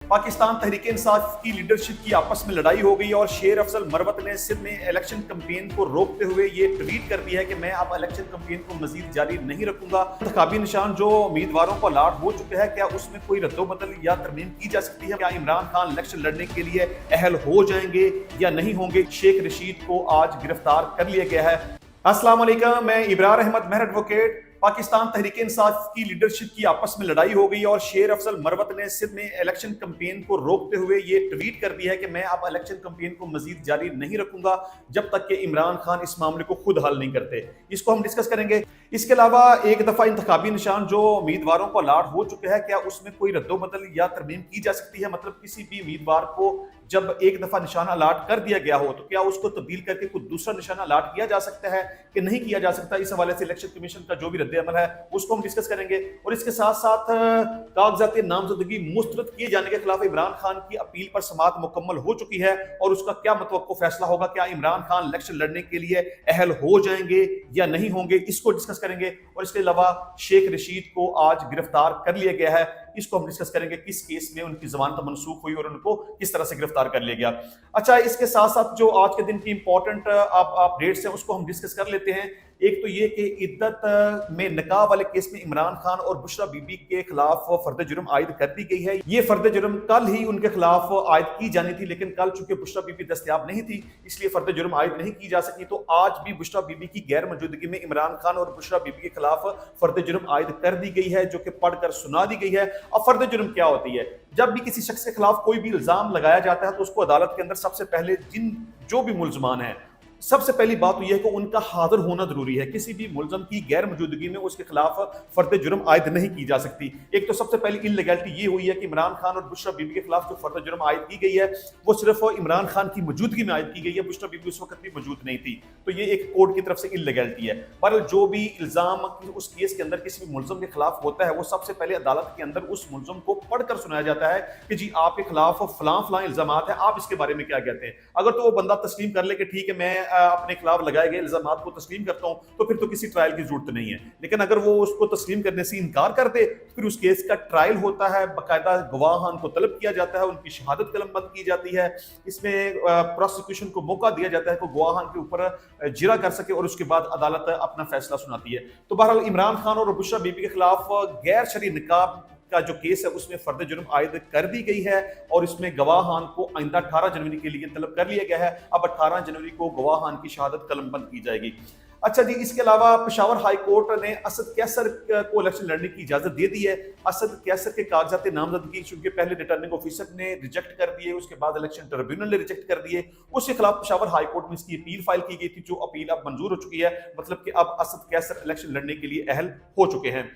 पाकिस्तान तहरीक इंसाफ की लीडरशिप की आपस में लड़ाई हो गई और शेर अफजल मरवत ने सिंध में इलेक्शन कैंपेन को रोकते हुए ये ट्वीट कर दिया है कि मैं अब इलेक्शन कैंपेन को मजीद जारी नहीं रखूंगा। इंतखाबी निशान जो उम्मीदवारों को अलाट हो चुके हैं, क्या उसमें कोई रद्दोबदल या तरमीम की जा सकती है? क्या इमरान खान इलेक्शन लड़ने के लिए अहल हो जाएंगे या नहीं होंगे? शेख रशीद को आज गिरफ्तार कर लिया गया है। अस्सलाम वालेकुम, मैं इब्रार अहमद मेहर एडवोकेट। पाकिस्तान तहरीक इंसाफ की लीडरशिप की आपस में लड़ाई हो गई और शेर अफजल मरवत ने सिंध में इलेक्शन कैंपेन को रोकते हुए ये ट्वीट कर दिया है कि मैं अब इलेक्शन कैंपेन को मजीद जारी नहीं रखूंगा जब तक कि इमरान खान इस मामले को खुद हल नहीं करते। इसको हम डिस्कस करेंगे। इसके अलावा एक दफा इंतखाबी निशान जो उम्मीदवारों को अलाट हो चुके हैं, क्या उसमें कोई रद्दोबदल या तरमीम की जा सकती है? मतलब किसी भी उम्मीदवार को जब एक दफा निशाना अलाट कर दिया गया हो तो क्या उसको तब्दील करके कुछ दूसरा निशाना अलाट किया जा सकता है कि नहीं किया जा सकता? इस हवाले से इलेक्शन कमीशन का जो भी रद्द अमल है उसको हम डिस्कस करेंगे। और इसके साथ साथ कागजात नामजदगी मुस्तरद किए जाने के खिलाफ इमरान खान की अपील पर समाअत मुकम्मल हो चुकी है और उसका क्या मतवक्को फैसला होगा? क्या इमरान खान इलेक्शन लड़ने के लिए अहल हो जाएंगे या नहीं होंगे? इसको डिस्कस करेंगे। और इसके अलावा शेख रशीद को आज गिरफ्तार कर लिया गया है, इसको हम डिस्कस करेंगे। किस केस में उनकी जमानत मनसूख हुई और उनको किस तरह से गिरफ्तार कर लिया गया। अच्छा, इसके साथ साथ जो आज के दिन की इंपॉर्टेंट अपडेट्स हैं उसको हम डिस्कस कर लेते हैं। एक तो ये कि इद्दत में निकाह वाले केस में इमरान खान और बुशरा बीबी के खिलाफ फर्द जुर्म आयद कर दी गई है। ये फर्द जुर्म कल ही उनके खिलाफ आयद की जानी थी, लेकिन कल चूंकि बुशरा बीबी दस्तयाब नहीं थी इसलिए फर्द जुर्म आयद नहीं की जा सकी। तो आज भी बुशरा बीबी की गैर मौजूदगी में इमरान खान और बुशरा बीबी के खिलाफ फर्द जुर्म आयद कर दी गई है, जो कि पढ़कर सुना दी गई है। अब फर्द जुर्म क्या होती है? जब भी किसी शख्स के खिलाफ कोई भी इल्जाम लगाया जाता है तो उसको अदालत के अंदर सबसे पहले जो भी मुल्जमान है, सबसे पहली बात तो यह है कि उनका हाजिर होना जरूरी है। किसी भी मुलजम की गैर मौजूदगी में उसके खिलाफ फर्द जुर्म आयद नहीं की जा सकती। एक तो सबसे पहली इल्लीगैलिटी ये हुई है कि इमरान खान और बुशरा बीबी के खिलाफ जो फर्द जुर्म आयद की गई है वो सिर्फ इमरान खान की मौजूदगी में आयद की गई है, बुशरा बीबी उस वक्त भी मौजूद नहीं थी। तो ये एक कोर्ट की तरफ से इल्लीगैलिटी है। पर जो भी इल्जाम उस केस के अंदर किसी भी मुलजम के खिलाफ होता है वो सबसे पहले अदालत के अंदर उस मुलजम को पढ़कर सुनाया जाता है कि जी आपके खिलाफ फलां फलां इल्जामात है, आप इसके बारे में क्या कहते हैं। अगर तो वो बंदा तस्लीम कर ले कि ठीक है मैं अपने खिलाफ लगाए गए इल्जामात को तस्लीम करता हूं, तो फिर तो किसी ट्रायल की जरूरत नहीं है। लेकिन अगर वो उसको तस्लीम करने से इनकार कर दे तो फिर उस केस का ट्रायल होता है, बाकायदा गवाहान को तलब किया जाता है, उनकी शहादत कलमबंद की जाती है। इसमें प्रोसिक्यूशन को मौका दिया जाता है कि गवाहान के ऊपर जिरा कर सके और उसके बाद अदालत अपना फैसला सुनाती है। तो बहरहाल इमरान खान और बुशरा बीबी के खिलाफ गैर शरई निकाह का जो केस है उसमें फर्द जुर्म आयद कर दी गई है और इसमें गवाहान को आइंदा 18 जनवरी के लिए तलब कर लिया गया है। अब 18 जनवरी को गवाहान की शहादत कलमबंद की जाएगी। अच्छा जी, इसके अलावा पेशावर हाई कोर्ट ने असद कैसर को इलेक्शन लड़ने की इजाजत दे दी है। असद कैसर के कागजात नामजदगी चूंकि पहले रिटर्निंग ऑफिसर ने रिजेक्ट कर दिए, उसके बाद इलेक्शन ट्रिब्यूनल ने रिजेक्ट कर दिए, उसके खिलाफ पेशावर हाई कोर्ट में इसकी अपील फाइल की गई थी, जो अपील अब मंजूर हो चुकी है। मतलब कि अब असद कैसर इलेक्शन लड़ने के लिए अहल हो चुके हैं।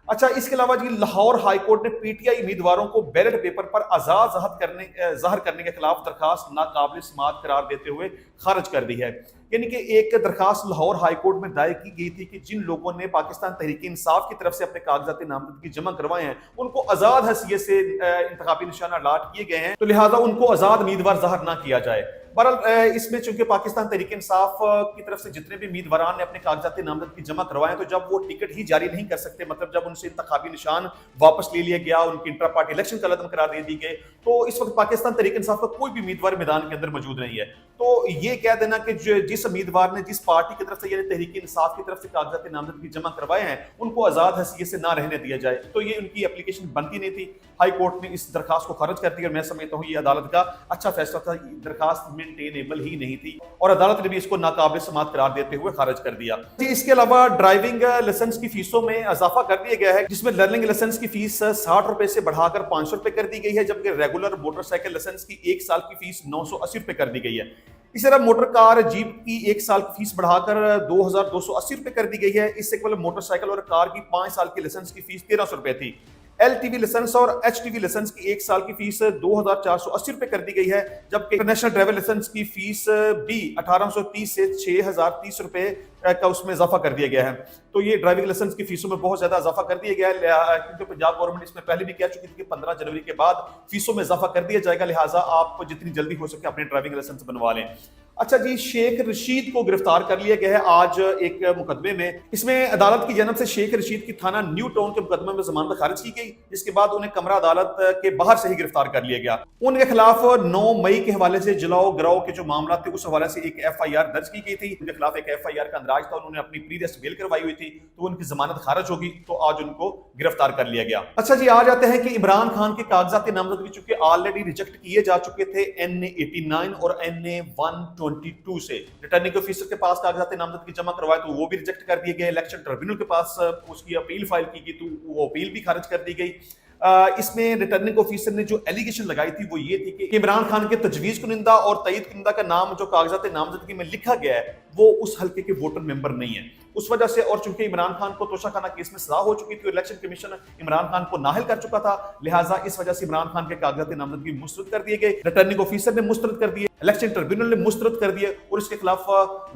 अच्छा, इसके अलावा जी लाहौर हाई कोर्ट ने पीटीआई उम्मीदवारों को बैलेट पेपर पर आजाद ज़ाहिर करने के खिलाफ दरखास्त नाकाबिल समाअत करार देते हुए खारिज कर दी है। यानी कि एक दरखास्त लाहौर हाई कोर्ट में दायर की गई थी कि जिन लोगों ने पाकिस्तान तहरीक इंसाफ की तरफ से अपने कागजात नामजदगी जमा करवाए हैं उनको आजाद हैसियत से इंतखाबी निशाना अलाट किए गए हैं, तो लिहाजा उनको आजाद उम्मीदवार ज़ाहिर ना किया जाए। बहरहाल इसमें चूंकि पाकिस्तान तहरीक इंसाफ की तरफ से जितने भी उम्मीदवार ने अपने कागजात नामजदगी जमा करवाए तो जब वो टिकट ही जारी नहीं कर सकते, मतलब जब उनसे इंतखाबी निशान वापस ले लिया गया, उनकी इंट्रा पार्टी इलेक्शन का लदम करार दे दी गए, तो इस वक्त पाकिस्तान तहरीक इंसाफ का कोई भी उम्मीदवार मैदान के अंदर मौजूद नहीं है। तो ये कह देना कि जिस उम्मीदवार ने जिस पार्टी की तरफ से यानी तहरीक इंसाफ की तरफ से कागजात नामजदगी जमा करवाए हैं उनको आजाद हैसियत से ना रहने दिया जाए, तो ये उनकी एप्लीकेशन बनती नहीं थी। हाई कोर्ट ने इस दरखास्त को खारिज कर दिया और मैं समझता हूँ ये अदालत का अच्छा फैसला था। दरखास्त मेंटेनेबल ही नहीं थी और अदालत ने भी इसको नाकाबिल समाअत करार देते हुए खारिज कर दिया। इसके अलावा ड्राइविंग लाइसेंस की फीसों में इजाफा कर दिया गया है, जिसमें लर्निंग लाइसेंस की फीस 60 रुपए से बढ़ाकर 500 रुपए कर दी गई है, जबकि रेगुलर मोटरसाइकिल लाइसेंस की 1 साल की फीस 980 रुपए कर दी गई है। इसी तरह मोटर कार जीप की 1 साल की फीस बढ़ाकर 2280 रुपए कर दी गई है। इससे केवल मोटरसाइकिल और कार की 5 साल की लाइसेंस की फीस 1300 रुपए थी। एलटीवी लाइसेंस और एचटीवी लाइसेंस की 1 साल की फीस 2480 रुपए कर दी गई है, जबकि इंटरनेशनल ड्राइवर लाइसेंस की फीस भी 1830 से 6030 रुपए का उसमें इजाफा कर दिया गया है। तो ये ड्राइविंग लाइसेंस की फीसों में बहुत ज्यादा इजाफा कर दिया गया है, क्योंकि पंजाब गवर्नमेंट इसमें पहले भी कह चुकी थी कि 15 जनवरी के बाद फीसों में इजाफा कर दिया जाएगा, लिहाजा आप जितनी जल्दी हो सके अपने ड्राइविंग लाइसेंस बनवा लें। अच्छा जी, शेख रशीद को गिरफ्तार कर लिया गया है आज एक मुकदमे में। इसमें अदालत की जानब से शेख रशीद की थाना न्यू टाउन के मुकदमे में जमानत खारिज की गई, जिसके बाद उन्हें कमरा अदालत के बाहर से ही गिरफ्तार कर लिया गया। उनके खिलाफ 9 मई के हवाले से जलाओ गिराओ के जो मामला थे उस हवाले से एक FIR दर्ज की गई थी। उनके खिलाफ एक FIR का अंदराज था, उन्होंने अपनी प्री अरेस्ट बेल करवाई हुई थी, तो उनकी जमानत खारिज होगी, तो आज उनको गिरफ्तार कर लिया गया। अच्छा जी, आ जाते हैं कि इमरान खान के कागजात नामजदगी चूंकि ऑलरेडी रिजेक्ट किए जा चुके थे NA-89 और NA-122 से। रिटर्निंग ऑफिसर के पास कागजात नामजदगी जमा करवाए तो वो भी रिजेक्ट कर दिए गए। इलेक्शन ट्रिब्यूनल के पास उसकी अपील फाइल की गई तो वो अपील भी खारिज कर दी गई। इसमें रिटर्निंग ऑफिसर ने जो एलिगेशन लगाई थी वो ये थी कि इमरान खान के तजवीज कुनिंदा और तईद कुनिंदा का नाम जो कागजात नामजदगी में लिखा गया है वो उस हल्के के वोटर मेंबर नहीं है। उस वजह से, और चूंकि इमरान खान को तोशाखाना केस में सजा हो चुकी थी, इलेक्शन कमीशन इमरान खान को नाअहल कर चुका था, लिहाजा इस वजह से इमरान खान के कागजात नामजदगी मुस्तरद कर दिए गए। रिटर्निंग ऑफिसर ने मुस्तरद कर दिए, इलेक्शन ट्रिब्यूनल ने मुस्तरद कर दिए और इसके खिलाफ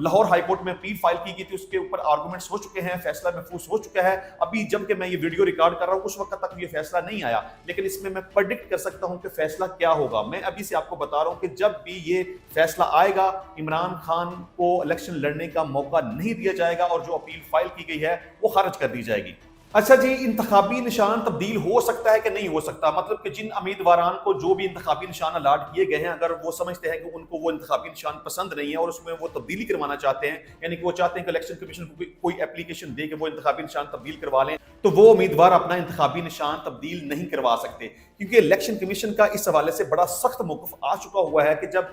लाहौर हाईकोर्ट में अपील फाइल की गई थी। उसके ऊपर आर्गूमेंट्स हो चुके हैं, फैसला महफूज हो चुका है। अभी जब कि मैं ये वीडियो रिकॉर्ड कर रहा हूँ उस वक्त तक ये फैसला नहीं आया, लेकिन इसमें मैं प्रेडिक्ट कर सकता हूँ कि फैसला क्या होगा। मैं अभी से आपको बता रहा हूँ कि जब भी ये फैसला आएगा इमरान खान को इलेक्शन लड़ने का मौका नहीं दिया जाएगा और जो अपील फाइल की गई है वो खारिज कर दी जाएगी। अच्छा जी, इंतखाबी निशान तब्दील हो सकता है कि नहीं हो सकता, मतलब कि जिन उम्मीदवारान को जो भी इंतखाबी निशान अलाट किए गए हैं, अगर वो समझते हैं कि उनको वो इंतखाबी निशान पसंद नहीं है और उसमें वो तब्दीली करवाना चाहते हैं, यानी कि वो चाहते हैं कि इलेक्शन कमीशन को कोई एप्लीकेशन दे के वो इंतखाबी निशान तब्दील करवा लें, तो वो उम्मीदवार अपना इंतखाबी निशान तब्दील नहीं करवा सकते, क्योंकि इलेक्शन कमीशन का इस हवाले से बड़ा सख्त मौक़िफ़ आ चुका हुआ है कि जब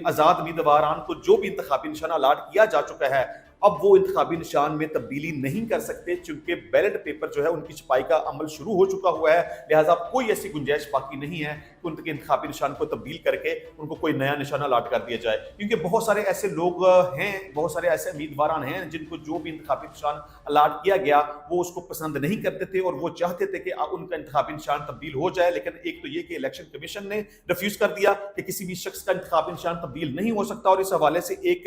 आज़ाद उम्मीदवारान को जो भी इंतखाबी निशान अलाट किया जा चुका है अब वो इंतखाबी निशान में तब्दीली नहीं कर सकते, चूंकि बैलेट पेपर जो है उनकी छपाई का अमल शुरू हो चुका हुआ है। लिहाजा कोई ऐसी गुंजाइश बाकी नहीं है कि उनके इंतखाबी निशान को तब्दील करके उनको कोई नया निशान अलाट कर दिया जाए, क्योंकि बहुत सारे ऐसे लोग हैं, बहुत सारे ऐसे उम्मीदवार हैं जिनको जो भी इंतखाबी निशान अलाट किया गया वो उसको पसंद नहीं करते थे और वो चाहते थे कि उनका इंतखाबी निशान तब्दील हो जाए। लेकिन एक तो ये कि इलेक्शन कमीशन ने रिफ्यूज कर दिया कि किसी भी शख्स का इंतखाबी निशान तब्दील नहीं हो सकता, और इस हवाले से एक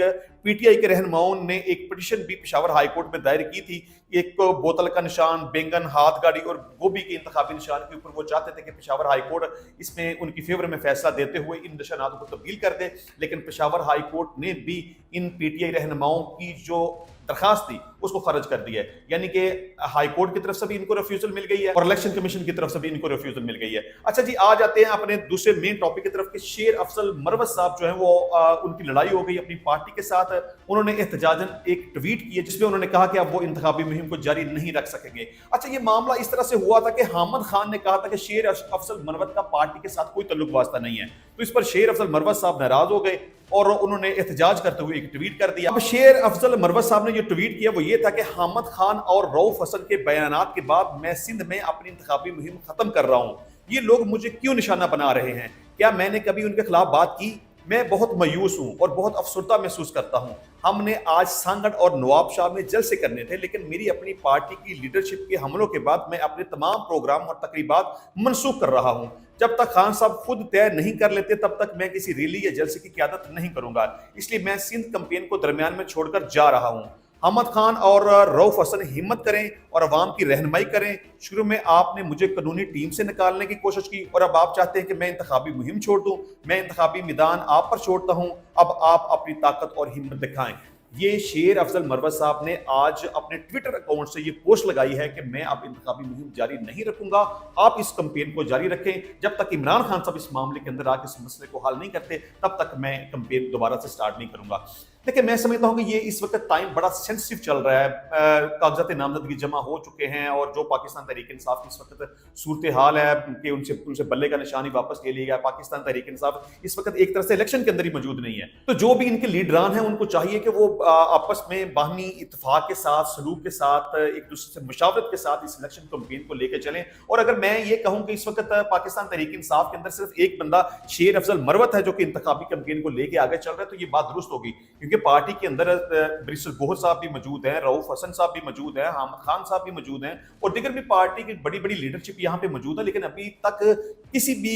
PTI के रहनुमाओं ने एक पिटीशन भी पेशावर हाई कोर्ट में दायर की थी। एक बोतल का निशान, बैंगन, हाथ गाड़ी और गोभी के इंतखाबी निशान के ऊपर वो चाहते थे कि पेशावर हाई कोर्ट इसमें उनकी फेवर में फैसला देते हुए इन निशानात को तब्दील कर दे, लेकिन पेशावर हाई कोर्ट ने भी इन PTI रहनुमाओं की जो दरखास्त थी उसको खारिज कर दिया है, यानी कि हाई कोर्ट की तरफ से भी इनको रिफ्यूजल मिल गई है और इलेक्शन कमीशन की तरफ से भी इनको रिफ्यूजल मिल गई है। अच्छा जी, आ जाते हैं अपने दूसरे मेन टॉपिक की तरफ कि शेर अफजल मरवत साहब जो है वो उनकी लड़ाई हो गई अपनी पार्टी के साथ। उन्होंने एहतजाजन एक ट्वीट किया जिसमें उन्होंने कहा कि अब वो इंतखाबी मुहिम को जारी नहीं रख सकेंगे। अच्छा, ये मामला इस तरह से हुआ था कि हामिद खान ने कहा था कि शेर अफजल मरवत का पार्टी के साथ कोई तल्लुक वास्ता नहीं है, तो इस पर शेर अफजल मरवत साहब नाराज हो गए और उन्होंने एहतजाज करते हुए एक ट्वीट कर दिया। अब शेर अफजल मरवत साहब ने जो ट्वीट किया वो ये था कि हामिद खान और रऊफ हसन के बयानात के बाद मैं सिंध में अपनी इंतखाबी मुहिम खत्म कर रहा हूँ। ये लोग मुझे क्यों निशाना बना रहे हैं? क्या मैंने कभी उनके खिलाफ बात की? मैं बहुत मायूस हूँ और बहुत अफसरदा महसूस करता हूँ। हमने आज सांगड़ और नवाबशाह में जलसे करने थे, लेकिन मेरी अपनी पार्टी की लीडरशिप के हमलों के बाद मैं अपने तमाम प्रोग्राम और तकरीबात मनसूख कर रहा हूँ। जब तक खान साहब खुद तय नहीं कर लेते तब तक मैं किसी रैली या जलसे की क़यादत नहीं करूंगा, इसलिए मैं सिंध कैंपेन को दरमियान में छोड़कर जा रहा हूँ। हामिद खान और रऊफ हसन हिम्मत करें और अवाम की रहनुमाई करें। शुरू में आपने मुझे कानूनी टीम से निकालने की कोशिश की और अब आप चाहते हैं कि मैं इंतखाबी मुहिम छोड़ दूं। मैं इंतखाबी मैदान आप पर छोड़ता हूं, अब आप अपनी ताकत और हिम्मत दिखाएं। ये शेर अफजल मरवत साहब ने आज अपने ट्विटर अकाउंट से ये पोस्ट लगाई है कि मैं अब इंतखाबी मुहिम जारी नहीं रखूंगा, आप इस कैंपेन को जारी रखें। जब तक इमरान खान साहब इस मामले के अंदर आके इस मसले को हल नहीं करते तब तक मैं कैंपेन दोबारा से स्टार्ट नहीं करूंगा। देखिए, मैं समझता हूं कि ये इस वक्त टाइम बड़ा सेंसिटिव चल रहा है। कागजात नामजदगी जमा हो चुके हैं और जो पाकिस्तान तहरीक इंसाफ की इस वक्त सूरत हाल है कि उनसे बल्ले का निशानी वापस ले लिया गया। पाकिस्तान तहरीक इंसाफ इस वक्त एक तरह से इलेक्शन के अंदर ही मौजूद नहीं है, तो जो भी इनके लीडरान हैं उनको चाहिए कि वो आपस में बाहमी इत्तेफाक के साथ, सलूक के साथ, एक दूसरे से मुशावरत के साथ इस इलेक्शन कैंपेन को लेकर चलें। और अगर मैं ये कहूं कि इस वक्त पाकिस्तान तहरीक इंसाफ के अंदर सिर्फ एक बंदा शेर अफजल मरवत है जो कि इंतखाबी कैंपेन को लेकर आगे चल रहा है, तो ये बात दुरुस्त होगी, क्योंकि पार्टी के अंदर बैरिस्टर गोहर साहब भी मौजूद हैं, रऊफ हसन साहब भी मौजूद हैं, हामिद खान साहब भी मौजूद हैं और दीगर भी पार्टी की बड़ी बड़ी लीडरशिप यहाँ पे मौजूद है। लेकिन अभी तक किसी भी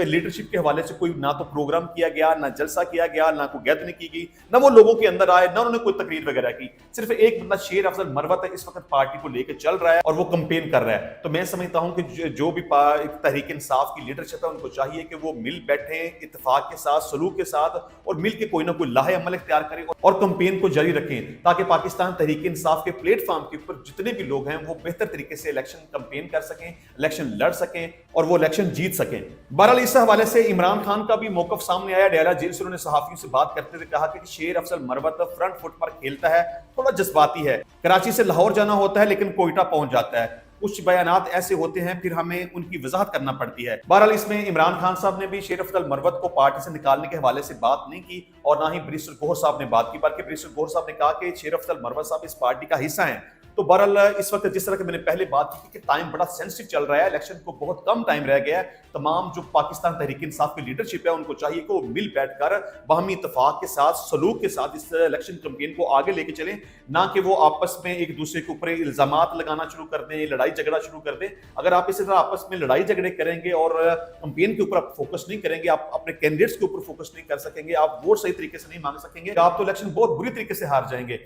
लीडरशिप के हवाले से कोई ना तो प्रोग्राम किया गया, ना जलसा किया गया, ना कोई गैदरिंग की गई, ना वो लोगों के अंदर आए, ना उन्होंने कोई तकरीर वगैरह की। सिर्फ एक बंदा शेर अफजल मरवत है इस वक्त पार्टी को लेकर चल रहा है और वो कंपेन कर रहा है। तो मैं समझता हूं कि जो भी तहरीक इंसाफ की लीडरशिप है उनको चाहिए कि वो मिल बैठे इत्तेफाक के साथ, सलूक के साथ और मिल के कोई ना कोई लाहे अमल इख्तियार करें और कंपेन को जारी रखें ताकि पाकिस्तान तहरीक इंसाफ के प्लेटफॉर्म के ऊपर जितने भी लोग हैं वो बेहतर तरीके से इलेक्शन कंपेन कर सकें, इलेक्शन लड़ सकें और वो इलेक्शन जीत सकें। बहरहाल इस हवाले से इमरान खान का भी मौकफ सामने आया। डेरा जेल से उन्होंने सहाफियों से बात करते हुए कहा कि शेर अफजल मरवत फ्रंट फुट पर खेलता है, थोड़ा जज्बाती है, कराची से लाहौर जाना होता है लेकिन कोयटा पहुंच जाता है, कुछ बयानात ऐसे होते हैं फिर हमें उनकी वजाहत करना पड़ती है। बहरहाल इसमें इमरान खान साहब ने भी शेर अफजल मरवत को पार्टी से निकालने के हवाले से बात नहीं की और ना ही बैरिस्टर गोहर साहब ने बात की, बल्कि बैरिस्टर गोहर साहब ने कहा कि शेर अफजल मरवत साहब इस पार्टी का हिस्सा हैं। तो बहरहाल इस वक्त जिस तरह के मैंने पहले बात की कि टाइम बड़ा सेंसिटिव चल रहा है, इलेक्शन को बहुत कम टाइम रह गया है, तमाम जो पाकिस्तान तहरीक इंसाफ की लीडरशिप है उनको चाहिए कि वो मिल बैठकर बाहमी इत्तेफाक के साथ, सलूक के साथ इस इलेक्शन कैंपेन को आगे लेके चलें, ना कि वो आपस में एक दूसरे के ऊपर इल्जामात लगाना शुरू कर दें, लड़ाई झगड़ा शुरू कर दें। अगर आप इसी तरह आपस में लड़ाई झगड़े करेंगे और कैंपेन के ऊपर आप फोकस नहीं करेंगे, आप अपने कैंडिडेट्स के ऊपर फोकस नहीं कर सकेंगे, आप वोट सही तरीके से नहीं मांग सकेंगे, आप तो इलेक्शन बहुत बुरी तरीके से हार जाएंगे।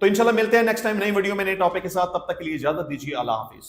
तो इंशाल्लाह मिलते हैं नेक्स्ट टाइम नई वीडियो में नए टॉपिक के साथ। तब तक के लिए इजाजत दीजिए। अल्लाह हाफिज।